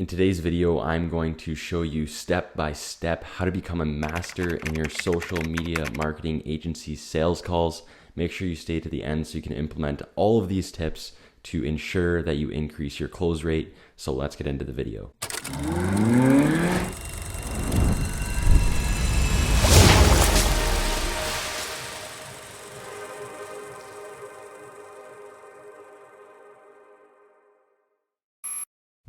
today's video, I'm going to show you step by step how to become a master in your social media marketing agency sales calls. Make sure you stay to the end so you can implement all of these tips to ensure that you increase your close rate. So let's get into the video.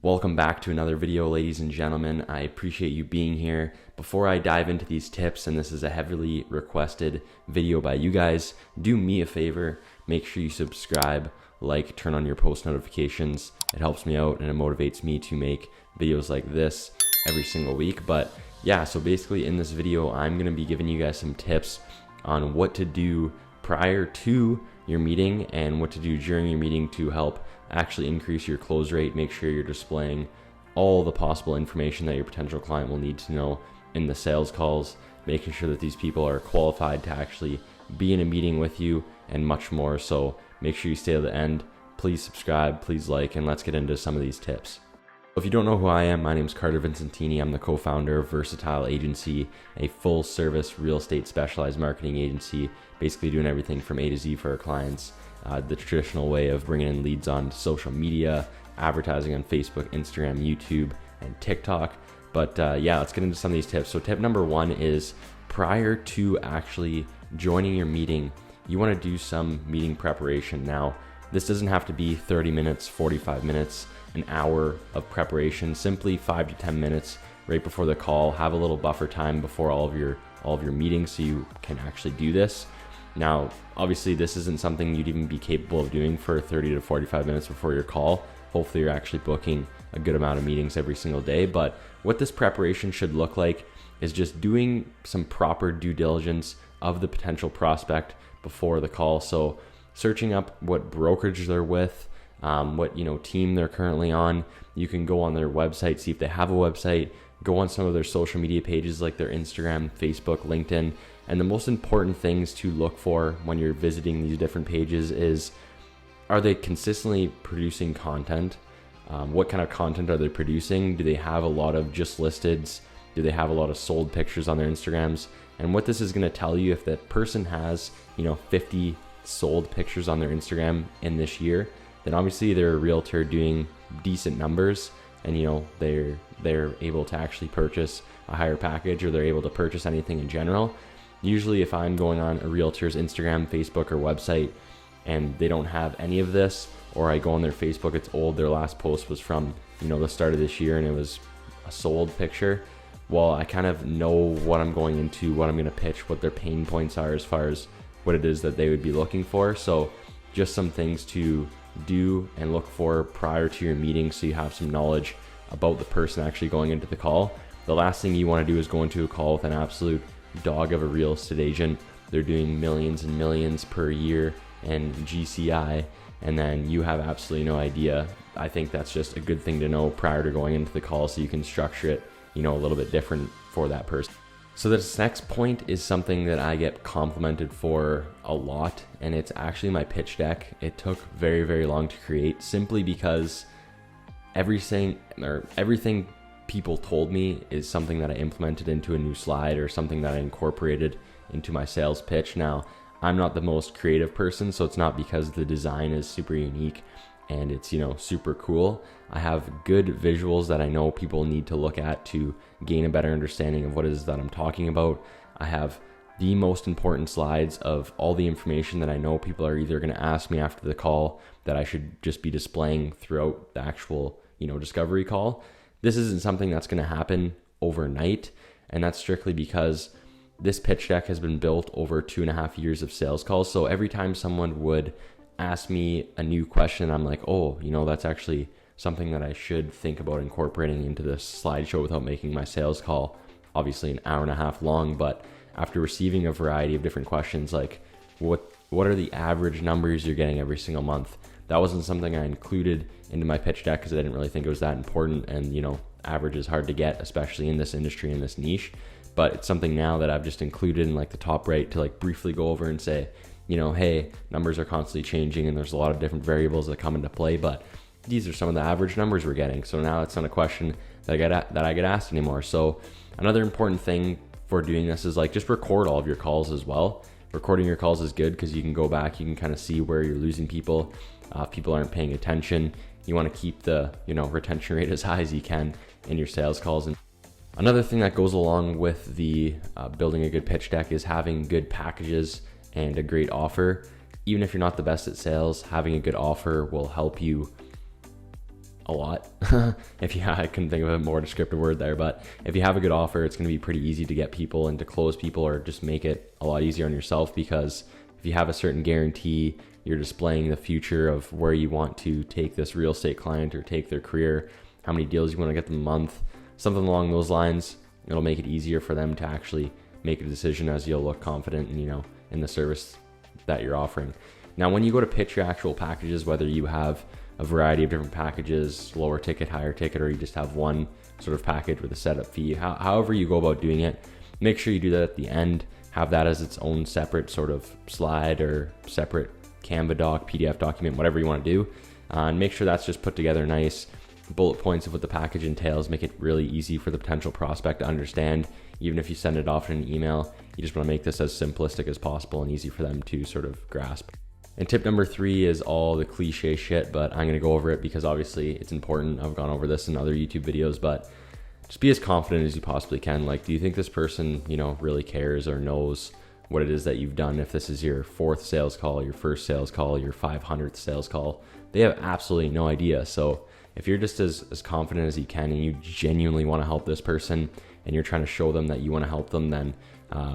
Welcome back to another video, ladies and gentlemen. I appreciate you being here. Before I dive into these tips, and this is a heavily requested video by you guys, do me a favor, make sure you subscribe, like, turn on your post notifications. It helps me out and it motivates me to make videos like this every single week. But yeah, so basically in this video, I'm gonna be giving you guys some tips on what to do prior to your meeting and what to do during your meeting to help actually increase your close rate. Make sure you're displaying all the possible information that your potential client will need to know in the sales calls, making sure that these people are qualified to actually be in a meeting with you, and much more. So make sure you stay to the end. Please subscribe, please like, and let's get into some of these tips. If you don't know who I am, my name is Carter Vincentini. I'm the co-founder of Versatile Agency, a full service real estate specialized marketing agency, basically doing everything from A to Z for our clients. The traditional way of bringing in leads on social media, advertising on Facebook, Instagram, YouTube, and TikTok. But yeah, let's get into some of these tips. So tip number one is prior to actually joining your meeting, you want to do some meeting preparation. Now, this doesn't have to be 30 minutes, 45 minutes, an hour of preparation. Simply 5 to 10 minutes right before the call. Have a little buffer time before all of your meetings so you can actually do this. Now, obviously this isn't something you'd even be capable of doing for 30 to 45 minutes before your call. Hopefully you're actually booking a good amount of meetings every single day. But what this preparation should look like is just doing some proper due diligence of the potential prospect before the call. So searching up what brokerage they're with, what team they're currently on. You can go on their website, see if they have a website, go on some of their social media pages like their Instagram, Facebook, LinkedIn. And the most important things to look for when you're visiting these different pages is, are they consistently producing content? What kind of content are they producing? Do they have a lot of just listeds? Do they have a lot of sold pictures on their Instagrams? And what this is going to tell you, if that person has 50 sold pictures on their Instagram in this year, then obviously they're a realtor doing decent numbers, and they're able to actually purchase a higher package, or they're able to purchase anything in general. Usually if I'm going on a realtor's Instagram, Facebook, or website and they don't have any of this, or I go on their Facebook, it's old, their last post was from the start of this year and it was a sold picture, well, I kind of know what I'm going into, what I'm going to pitch, what their pain points are as far as what it is that they would be looking for. So just some things to do and look for prior to your meeting so you have some knowledge about the person actually going into the call. The last thing you want to do is go into a call with an absolute dog of a real estate agent. They're doing millions and millions per year and GCI, and then you have absolutely no idea. I think that's just a good thing to know prior to going into the call so you can structure it a little bit different for that person. So this next point is something that I get complimented for a lot, and it's actually my pitch deck. It took very, very long to create, simply because everything people told me is something that I implemented into a new slide, or something that I incorporated into my sales pitch. Now, I'm not the most creative person, so it's not because the design is super unique and it's super cool. I have good visuals that I know people need to look at to gain a better understanding of what it is that I'm talking about. I have the most important slides of all the information that I know people are either going to ask me after the call that I should just be displaying throughout the actual discovery call. This isn't something that's going to happen overnight, and that's strictly because this pitch deck has been built over 2.5 years of sales calls. So every time someone would ask me a new question, I'm like, oh, that's actually something that I should think about incorporating into this slideshow without making my sales call obviously an hour and a half long. But after receiving a variety of different questions, like what are the average numbers you're getting every single month? That wasn't something I included into my pitch deck because I didn't really think it was that important. And average is hard to get, especially in this industry, in this niche. But it's something now that I've just included in like the top right to like briefly go over and say, hey, numbers are constantly changing and there's a lot of different variables that come into play, but these are some of the average numbers we're getting. So now it's not a question that I get asked anymore. So another important thing for doing this is like just record all of your calls as well. Recording your calls is good because you can go back, you can kind of see where you're losing people. If people aren't paying attention, you want to keep the retention rate as high as you can in your sales calls. And another thing that goes along with the building a good pitch deck is having good packages and a great offer. Even if you're not the best at sales, having a good offer will help you a lot. I couldn't think of a more descriptive word there, but if you have a good offer, it's going to be pretty easy to get people and to close people, or just make it a lot easier on yourself, because if you have a certain guarantee, you're displaying the future of where you want to take this real estate client or take their career, how many deals you want to get them a month, something along those lines. It'll make it easier for them to actually make a decision, as you'll look confident in the service that you're offering. Now, when you go to pitch your actual packages, whether you have a variety of different packages, lower ticket, higher ticket, or you just have one sort of package with a setup fee, however you go about doing it, make sure you do that at the end. Have that as its own separate sort of slide or separate Canva doc, PDF document, whatever you want to do. And make sure that's just put together nice, bullet points of what the package entails. Make it really easy for the potential prospect to understand. Even if you send it off in an email, you just want to make this as simplistic as possible and easy for them to sort of grasp. And tip number 3 is all the cliche shit, but I'm going to go over it because obviously it's important. I've gone over this in other YouTube videos, but just be as confident as you possibly can. Like, do you think this person, really cares or knows what it is that you've done? If this is your 4th sales call, your 1st sales call, your 500th sales call, they have absolutely no idea. So if you're just as confident as you can and you genuinely want to help this person and you're trying to show them that you want to help them, then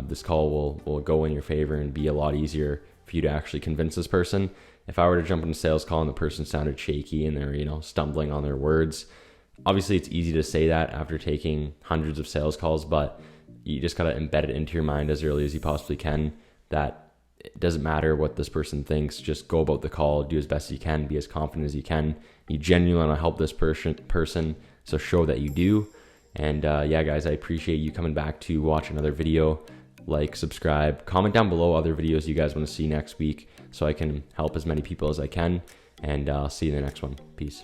this call will go in your favor and be a lot easier for you to actually convince this person. If I were to jump in a sales call and the person sounded shaky and they're, stumbling on their words, obviously it's easy to say that after taking hundreds of sales calls, but you just got to embed it into your mind as early as you possibly can that it doesn't matter what this person thinks. Just go about the call, do as best as you can, be as confident as you can. You genuinely want to help this person, so show that you do. And yeah, guys, I appreciate you coming back to watch another video. Like, subscribe, comment down below other videos you guys want to see next week so I can help as many people as I can. And I'll see you in the next one. Peace.